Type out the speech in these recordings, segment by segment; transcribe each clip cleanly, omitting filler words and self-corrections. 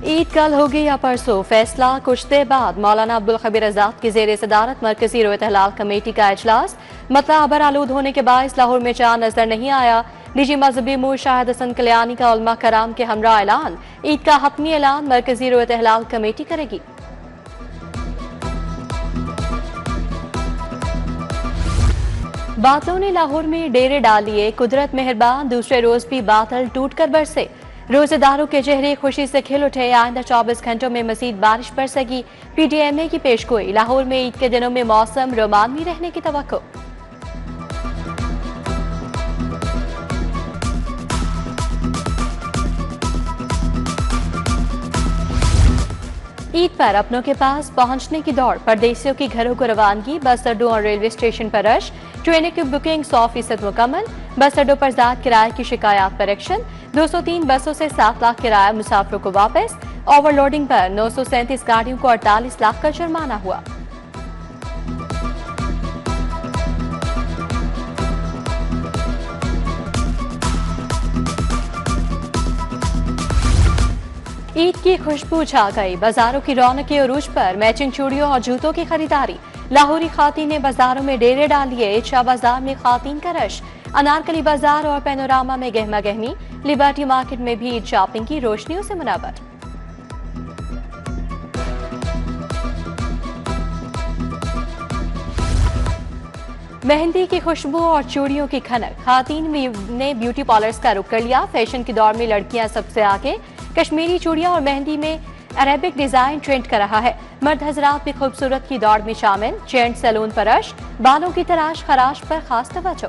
ईद कल होगी या परसों, फैसला कुछ देर बाद। मौलाना अब्दुल खबीर आजाद की जेर सदारत मरकजी रोयत हलाल कमेटी का इजलास। मतला अबर आलूद होने के बायस लाहौर में चांद नजर नहीं आया। निजी मजहबी मूर शाहिद हसन कल्याणी का उलमा कराम के हमरा ऐलान। ईद का हतमी ऐलान मरकजी रोयत हलाल कमेटी करेगी। बादलों ने लाहौर में डेरे डाल लिए, कुदरत मेहरबान। दूसरे रोज भी बादल टूटकर बरसे। रोजेदारों के चेहरे खुशी से खिल उठे। आइंदा 24 घंटों में मजीद बारिश बरसेगी। पीटीएमए की पेशगोई। लाहौर में ईद के दिनों में मौसम रोमानी रहने की तवक्को। ईद पर अपनों के पास पहुंचने की दौड़। परदेशियों की घरों को रवानगी। बस अड्डों और रेलवे स्टेशन पर रश। ट्रेनों की बुकिंग 100% मुकम्मल। बस अड्डों पर ज्यादा किराए की शिकायत पर एक्शन। 203 बसों से 7 लाख किराया मुसाफिरों को वापस। ओवरलोडिंग पर 937 गाड़ियों को 48 लाख का जुर्माना हुआ। ईद की खुशबू छा गई। बाजारों की रौनक उरूज पर। मैचिंग चूड़ियों और जूतों की खरीदारी। लाहौरी खातीन ने बाजारों में डेरे डाल लिए। शाह बाजार में खातीन का रश। अनारकली बाजार और पैनोरामा में गहमा गहमी। लिबर्टी मार्केट में भी ईद शॉपिंग की रोशनियों से मुनव्वर। मेहंदी की खुशबू और चूड़ियों की खनक। खातीन ने ब्यूटी पार्लर्स का रुख कर लिया। फैशन की दौड़ में लड़कियां सबसे आगे। कश्मीरी चूड़ियां और मेहंदी में अरेबिक डिजाइन ट्रेंड कर रहा है। मर्द हजरात भी खूबसूरत की दौड़ में शामिल। जेंट्स सैलून पर रश। बालों की तराश खराश पर खास तवज्जो।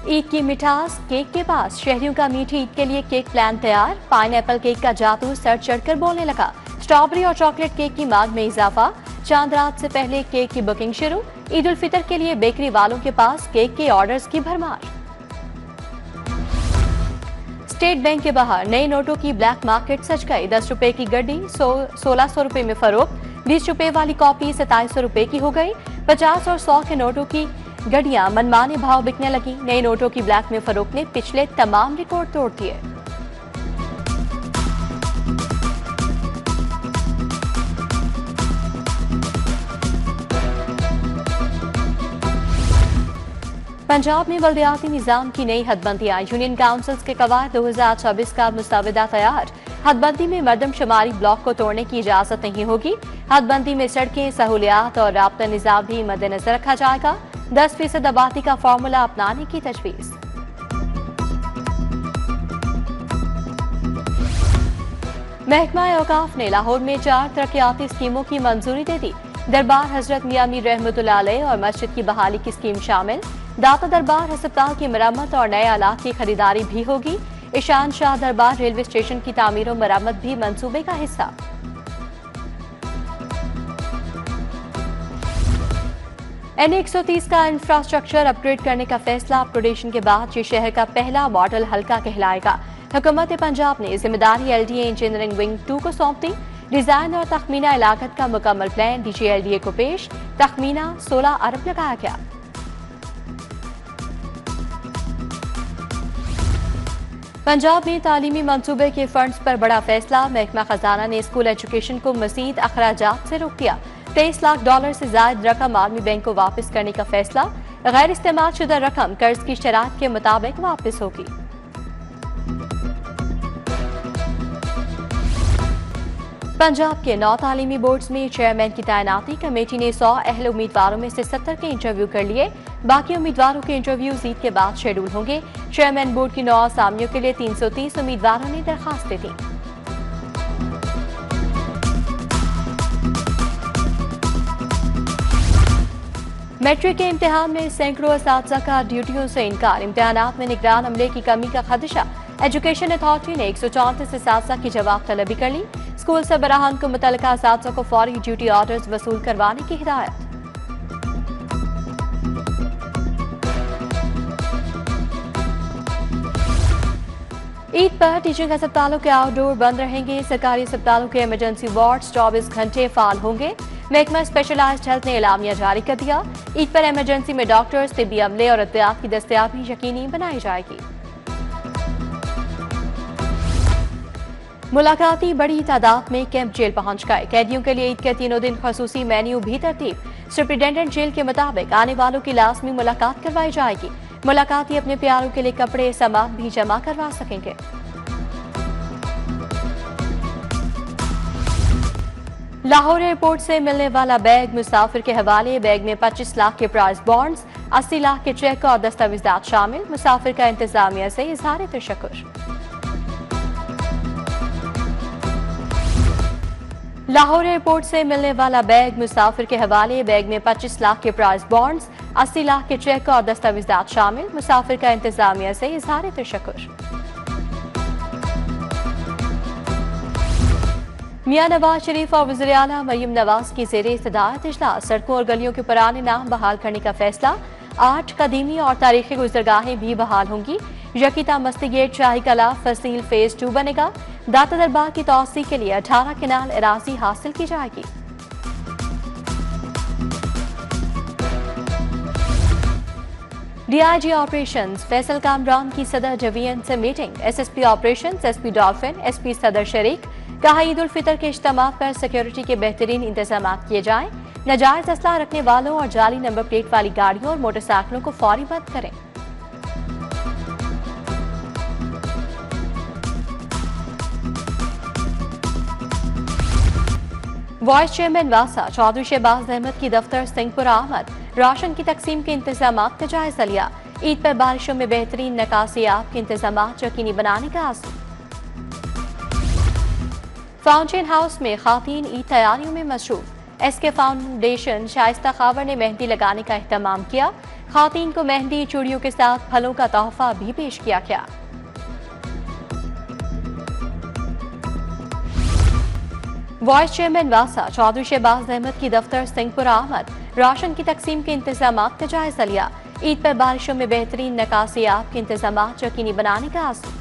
ईद की मिठास केक के पास। शहरियों का मीठी ईद के लिए केक प्लान तैयार। पाइनएप्पल केक का जादू सर चढ़कर बोलने लगा। स्ट्रॉबेरी और चॉकलेट केक की मांग में इजाफा। चांद रात से पहले केक की बुकिंग शुरू। ईद उल फितर के लिए बेकरी वालों के पास केक के ऑर्डर्स की भरमार। स्टेट बैंक के बाहर नए नोटों की ब्लैक मार्केट सज गई। 10 रुपए की गड्डी 1600 रुपए में फरोख्त। 20 रुपए वाली कॉपी 2700 रुपए की हो गई। 50 और 100 के नोटों की गड्डियां मनमाने भाव बिकने लगी। नए नोटों की ब्लैक में फरोख्त ने पिछले तमाम रिकॉर्ड तोड़ दिए। पंजाब में बल्दियाती निजाम की नई हदबंदी आई। यूनियन काउंसिल्स के कवायद 2024 का मुसवदा तैयार। हदबंदी में मर्दमशुमारी ब्लॉक को तोड़ने की इजाजत नहीं होगी। हदबंदी में सड़कें, सहूलियात और राब्ता निजाम भी मद्देनजर रखा जाएगा। 10% आबादी का फार्मूला अपनाने की तजवीज। महकमा औकाफ ने लाहौर में 4 तरक्याती स्कीमों की मंजूरी दे दी। दरबार हजरत मियां मीर रहमतुल्लाह अलैह और मस्जिद की बहाली की स्कीम शामिल। दाता दरबार अस्पताल की मरम्मत और नए आलात की खरीदारी भी होगी। ईशान शाह दरबार रेलवे स्टेशन की तामीर और मरम्मत भी मंसूबे का हिस्सा। N130 का इंफ्रास्ट्रक्चर अपग्रेड करने का फैसला। अपग्रेडेशन के बाद ये शहर का पहला मॉडल हल्का कहलाएगा। हुकूमत पंजाब ने जिम्मेदारी LDA इंजीनियरिंग विंग 2 को सौंप दी। डिजाइन और तखमीना लागत का मुकम्मल प्लान DG LDA को पेश। तखमीना 16 अरब लगाया गया। पंजाब में तालीमी मंसूबे के फंड्स पर बड़ा फैसला। महकमा खजाना ने स्कूल एजुकेशन को मजीद अखराजात से रोक दिया। $23 लाख से ज्यादा रकम आर्मी बैंक को वापस करने का फैसला। गैर इस्तेमाल शुदा रकम कर्ज की शरात के मुताबिक वापस होगी। पंजाब के 9 तालीमी बोर्ड्स में चेयरमैन की तैनाती। कमेटी ने 100 अहल उम्मीदवारों में से 70 के इंटरव्यू कर लिए। बाकी उम्मीदवारों के इंटरव्यू ईद के बाद शेड्यूल होंगे। चेयरमैन बोर्ड की 9 असामियों के लिए 330 उम्मीदवारों ने दरखास्तें दी। मैट्रिक के इम्तिहान में सैकड़ों असातिज़ा का ड्यूटियों से इनकार। इम्तिहानात में निगरान अमले की कमी का खदशा। एजुकेशन अथॉरिटी ने 134 असातिज़ा की जवाब तलबी कर ली। स्कूल सरबराहान को मुतल्लिका असातिज़ा को फौरी ड्यूटी ऑर्डर्स वसूल करवाने की हिदायत। ईद पर टीचिंग अस्पतालों के आउटडोर बंद रहेंगे। सरकारी अस्पतालों के इमरजेंसी वार्ड 24 घंटे फाल होंगे। महकमा स्पेशलाइज्ड हेल्थ ने एलामिया जारी कर दिया। ईद पर इमरजेंसी में डॉक्टर्स, तिब्बी अमले और एहतियात की दस्तयाबी यकीनी बनाई जाएगी। मुलाकाती बड़ी तादाद में कैंप जेल पहुंच गए। कैदियों के लिए ईद के तीनों दिन खसूसी मेन्यू भी तरतीब। सुप्रिंटेंडेंट जेल के मुताबिक आने वालों की लाजमी मुलाकात करवाई जाएगी। मुलाकाती अपने प्यारों के लिए कपड़े, सामान भी जमा करवा सकेंगे। लाहौर एयरपोर्ट से मिलने वाला बैग मुसाफिर के हवाले। बैग में 25 लाख के प्राइज बॉन्ड्स, 80 लाख के चेक और दस्तावेजात शामिल। मुसाफिर का इंतजामिया से इजहार तशक्कुर। लाहौर एयरपोर्ट से मिलने वाला बैग मुसाफिर के हवाले। बैग में 25 लाख के प्राइज बॉन्ड्स, 80 लाख के चेक और दस्तावेजात शामिल। मुसाफिर का इंतजामिया से इजहार तशक्कुर। मियां नवाज शरीफ और वज़ीर आला मरीम नवाज की ज़ेरे सदारत इजलास। सड़कों और गलियों के पुराने नाम बहाल करने का फैसला। 8 कदीमी और तारीखी गुज़रगाहें भी बहाल होंगी। यकीता मस्ती गेट, शाही कला फसील फेज 2 बनेगा। दाता दरबार की तौसी के लिए 18 किनाल एराजी हासिल की जाएगी। डीआईजी ऑपरेशंस फैसल कामरान की सदर डिवीजन से meeting. SSP operations, SP dolphin, SP सदर शरीक। कहा ईद उल फितर के इज्तिमा पर सिक्योरिटी के बेहतरीन इंतजाम किए जाएं। नाजायज असला रखने वालों और जाली नंबर प्लेट वाली गाड़ियों और मोटरसाइकिलों को फौरी बंद करें। वाइस चेयरमैन वासा चौधरी शहबाज अहमद की दफ्तर सिंहपुरा आमद। राशन की तकसीम के इंतजाम का जायजा लिया। ईद पर बारिशों में बेहतरीन निकासियाब के इंतजाम यकीनी बनाने का आज़म। फाउंटेन हाउस में खातीन ईद तैयारियों में मसरूफ। एसके फाउंडेशन शाइस्ता खावर ने मेहंदी लगाने का एहतमाम किया। खातीन को मेहंदी, चूड़ियों के साथ फलों का तोहफा भी पेश किया गया। वाइस चेयरमैन वासा चौधरी शहबाज अहमद की दफ्तर सिंहपुरा आमद। राशन की तकसीम के इंतजाम का जायजा लिया। ईद पर बारिशों में बेहतरीन निकासियाब के इंतजाम यकीनी बनाने का आज़म।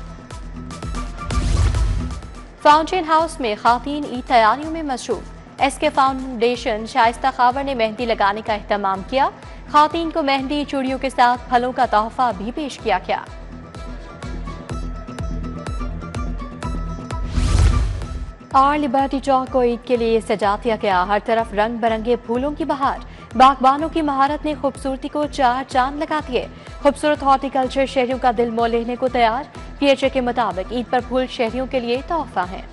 फाउंटेन हाउस में खातीन ईद तैयारियों में मसरूफ। एसके फाउंडेशन शाइस्ता खावर ने मेहंदी लगाने का एहतमाम किया। खातीन को मेहंदी, चूड़ियों के साथ फलों का तोहफा भी पेश किया गया। और लिबर्टी चौक को ईद के लिए सजा दिया गया। हर तरफ रंग बिरंगे फूलों की बहार। बागबानों की महारत ने खूबसूरती को 4 चांद लगा दिए। खूबसूरत हॉर्टिकल्चर शहरियों का दिल मोह लेने को तैयार। पीएचए के मुताबिक ईद पर फूल शहरियों के लिए तोहफा है।